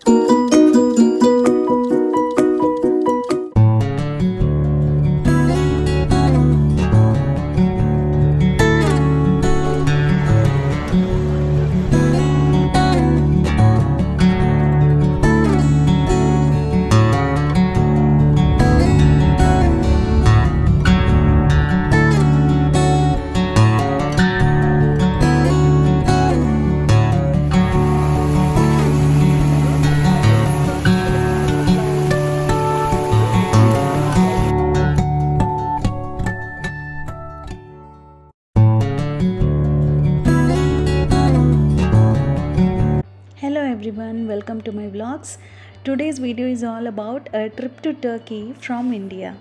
Hello everyone, welcome to my vlogs. Today's video is all about a trip to Turkey from India.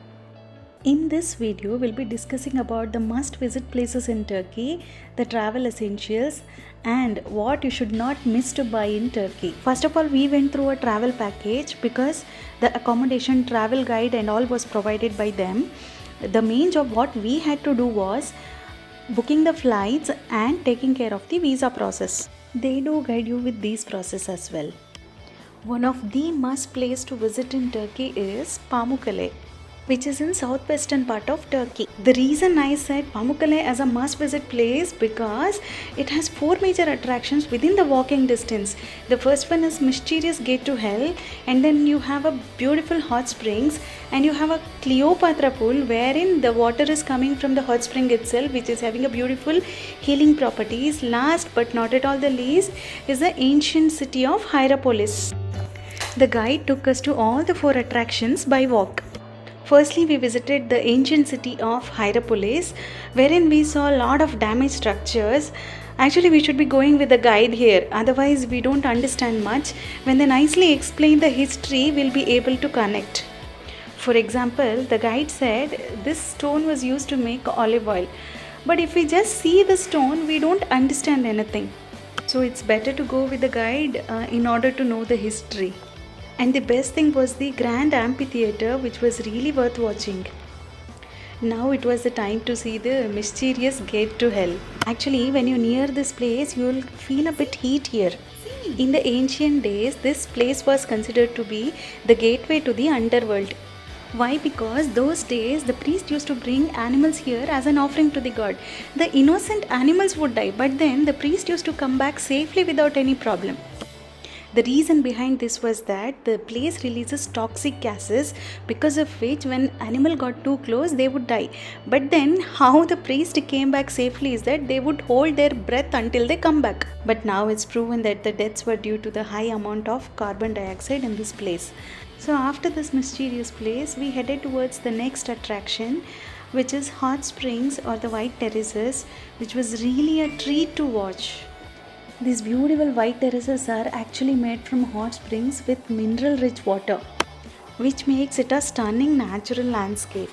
In this video, we'll be discussing about the must visit places in Turkey, the travel essentials, and what you should not miss to buy in Turkey. First of all, we went through a travel package because the accommodation, travel guide and all was provided by them. The main job what we had to do was booking the flights and taking care of the visa process. They do guide you with these process as well. One of the must place to visit in Turkey is Pamukkale, which is in southwestern part of Turkey. The reason I said Pamukkale as a must visit place because it has 4 major attractions within the walking distance. The first one is mysterious gate to hell, and then you have a beautiful hot springs, and you have a Cleopatra pool wherein the water is coming from the hot spring itself, which is having a beautiful healing properties. Last but not at all the least is the ancient city of Hierapolis. The guide took us to all the 4 attractions by walk. Firstly, we visited the ancient city of Hierapolis, wherein we saw a lot of damaged structures. Actually, we should be going with a guide here, otherwise we don't understand much. When they nicely explain the history, we'll be able to connect. For example, the guide said this stone was used to make olive oil. But if we just see the stone, we don't understand anything. So it's better to go with the guide in order to know the history. And the best thing was the grand amphitheater, which was really worth watching. Now it was the time to see the mysterious gate to hell. Actually, when you near this place, you will feel a bit heat here. In the ancient days, this place was considered to be the gateway to the underworld. Why? Because those days the priest used to bring animals here as an offering to the god. The innocent animals would die, but then the priest used to come back safely without any problem. The reason behind this was that the place releases toxic gases, because of which when animal got too close they would die. But then how the priest came back safely is that they would hold their breath until they come back. But now it's proven that the deaths were due to the high amount of carbon dioxide in this place. So after this mysterious place, we headed towards the next attraction, which is hot springs or the white terraces, which was really a treat to watch. These beautiful white terraces are actually made from hot springs with mineral rich water, which makes it a stunning natural landscape.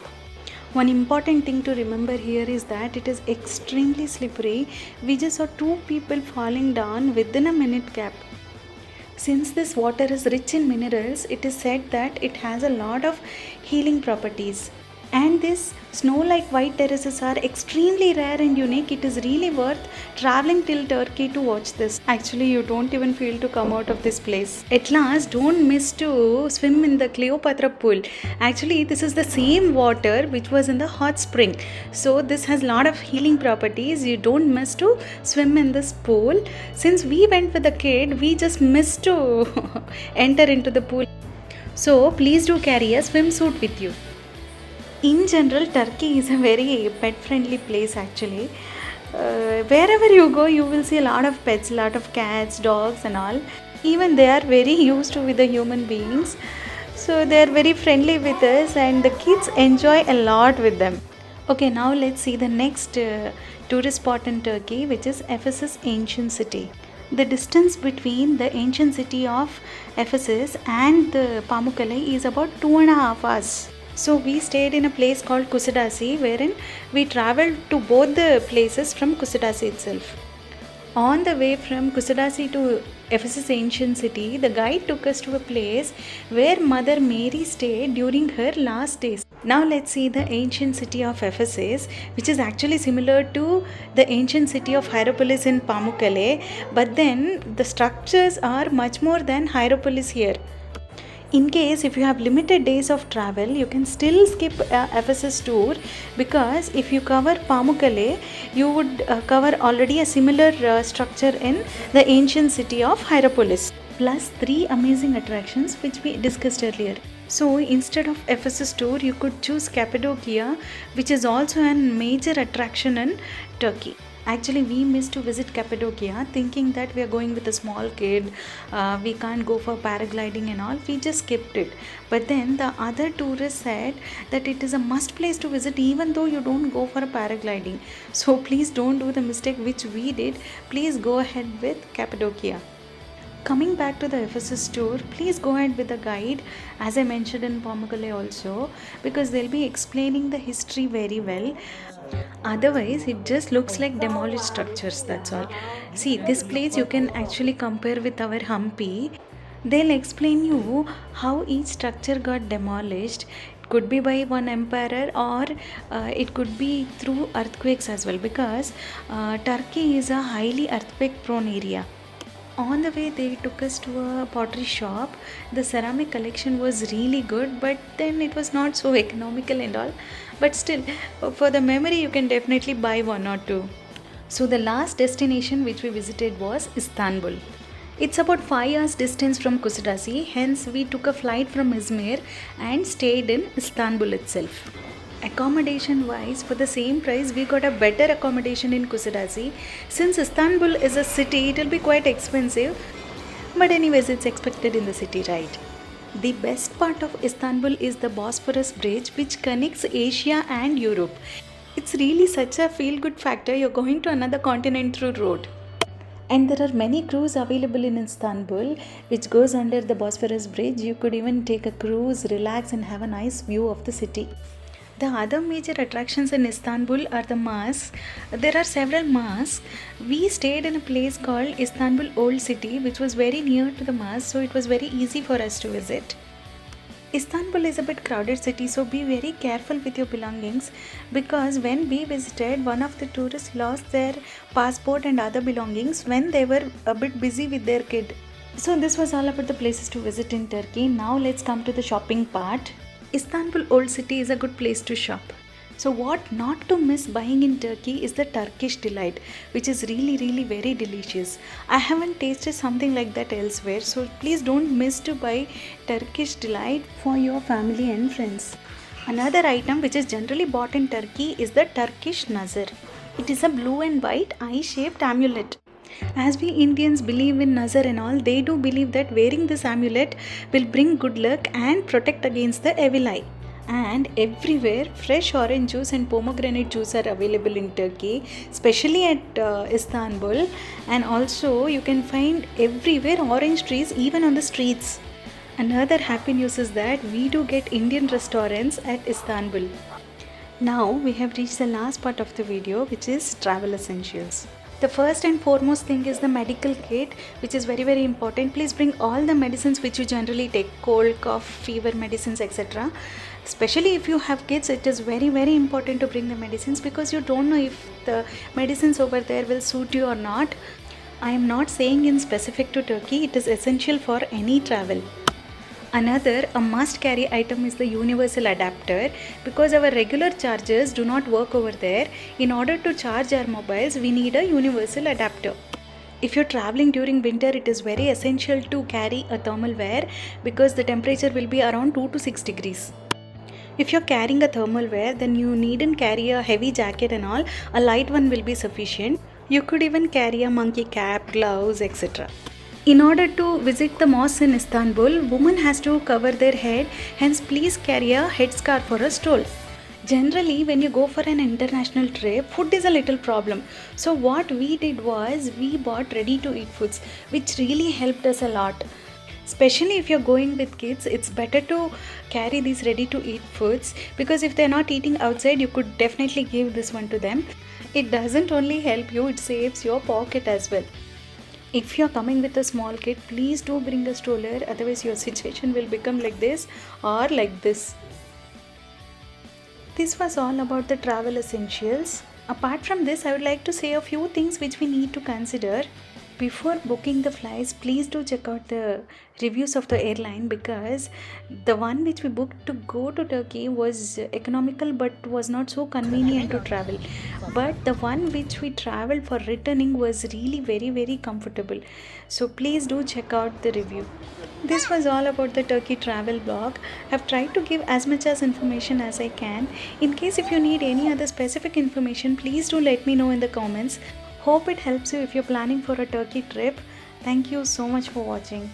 One important thing to remember here is that it is extremely slippery. We just saw 2 people falling down within a minute gap. Since this water is rich in minerals, it is said that it has a lot of healing properties. And these snow-like white terraces are extremely rare and unique. It is really worth traveling till Turkey to watch this. Actually, you don't even feel to come out of this place. At last, don't miss to swim in the Cleopatra pool. Actually, this is the same water which was in the hot spring. So this has a lot of healing properties. You don't miss to swim in this pool. Since we went with a kid, we just missed to enter into the pool. So please do carry a swimsuit with you. In general, Turkey is a very pet friendly place actually. Wherever you go, you will see a lot of pets, a lot of cats, dogs and all. Even they are very used to with the human beings. So they are very friendly with us and the kids enjoy a lot with them. Okay, now let's see the next tourist spot in Turkey, which is Ephesus ancient city. The distance between the ancient city of Ephesus and the Pamukkale is about 2.5 hours. So we stayed in a place called Kusadasi, wherein we traveled to both the places from Kusadasi itself. On the way from Kusadasi to Ephesus ancient city, the guide took us to a place where Mother Mary stayed during her last days. Now let's see the ancient city of Ephesus, which is actually similar to the ancient city of Hierapolis in Pamukkale, but then the structures are much more than Hierapolis here. In case if you have limited days of travel, you can still skip Ephesus tour, because if you cover Pamukkale, you would cover already a similar structure in the ancient city of Hierapolis, plus 3 amazing attractions which we discussed earlier. So instead of Ephesus tour, you could choose Cappadocia, which is also a major attraction in Turkey. Actually, we missed to visit Cappadocia, thinking that we are going with a small kid, we can't go for paragliding and all. We just skipped it. But then the other tourists said that it is a must place to visit even though you don't go for a paragliding. So please don't do the mistake which we did. Please go ahead with Cappadocia. Coming back to the Ephesus tour, please go ahead with a guide, as I mentioned in Pamukkale also, because they'll be explaining the history very well. Otherwise, it just looks like demolished structures, that's all. See, this place you can actually compare with our Hampi. They'll explain you how each structure got demolished. It could be by one emperor, or it could be through earthquakes as well, because Turkey is a highly earthquake prone area. On the way, they took us to a pottery shop. The ceramic collection was really good, but then it was not so economical and all. But still, for the memory, you can definitely buy one or two. So the last destination which we visited was Istanbul. It's about 5 hours distance from Kusadasi, hence we took a flight from Izmir and stayed in Istanbul itself. Accommodation wise, for the same price, we got a better accommodation in Kusadasi. Since Istanbul is a city, it will be quite expensive, but anyways, it's expected in the city, right? The best part of Istanbul is the Bosphorus bridge, which connects Asia and Europe. It's really such a feel good factor. You're going to another continent through road. And there are many cruises available in Istanbul which goes under the Bosphorus bridge. You could even take a cruise, relax and have a nice view of the city. The other major attractions in Istanbul are the mosques. There are several mosques. We stayed in a place called Istanbul Old City, which was very near to the mosque, so it was very easy for us to visit. Istanbul is a bit crowded city, so be very careful with your belongings, because when we visited, one of the tourists lost their passport and other belongings when they were a bit busy with their kid. So this was all about the places to visit in Turkey. Now let's come to the shopping part. Istanbul Old City is a good place to shop. So what not to miss buying in Turkey is the Turkish delight, which is really very delicious. I haven't tasted something like that elsewhere, so please don't miss to buy Turkish delight for your family and friends. Another item which is generally bought in Turkey is the Turkish nazar. It is a blue and white eye-shaped amulet. As we Indians believe in nazar and all, they do believe that wearing this amulet will bring good luck and protect against the evil eye. And everywhere fresh orange juice and pomegranate juice are available in Turkey, especially at Istanbul. And also you can find everywhere orange trees even on the streets. Another happy news is that we do get Indian restaurants at Istanbul. Now we have reached the last part of the video, which is travel essentials. The first and foremost thing is the medical kit, which is very important. Please bring all the medicines which you generally take, cold, cough, fever medicines, etc. Especially if you have kids, it is very important to bring the medicines, because you don't know if the medicines over there will suit you or not. I am not saying in specific to Turkey, it is essential for any travel. Another, a must carry item is the universal adapter, because our regular chargers do not work over there. In order to charge our mobiles, we need a universal adapter. If you're traveling during winter, it is very essential to carry a thermal wear, because the temperature will be around 2 to 6 degrees. If you're carrying a thermal wear, then you needn't carry a heavy jacket and all. A light one will be sufficient. You could even carry a monkey cap, gloves, etc. In order to visit the mosques in Istanbul, women has to cover their head, hence please carry a headscarf for a stroll. Generally, when you go for an international trip, food is a little problem. So what we did was, we bought ready to eat foods, which really helped us a lot. Especially if you're going with kids, it's better to carry these ready to eat foods, because if they're not eating outside, you could definitely give this one to them. It doesn't only help you, it saves your pocket as well. If you're coming with a small kid, please do bring a stroller, otherwise your situation will become like this or like this. This was all about the travel essentials. Apart from this, I would like to say a few things which we need to consider. Before booking the flights, please do check out the reviews of the airline, because the one which we booked to go to Turkey was economical but was not so convenient to travel. But the one which we traveled for returning was really very comfortable. So please do check out the review. This was all about the Turkey travel blog. I've tried to give as much as information as I can. In case if you need any other specific information, please do let me know in the comments. Hope it helps you if you're planning for a Turkey trip. Thank you so much for watching.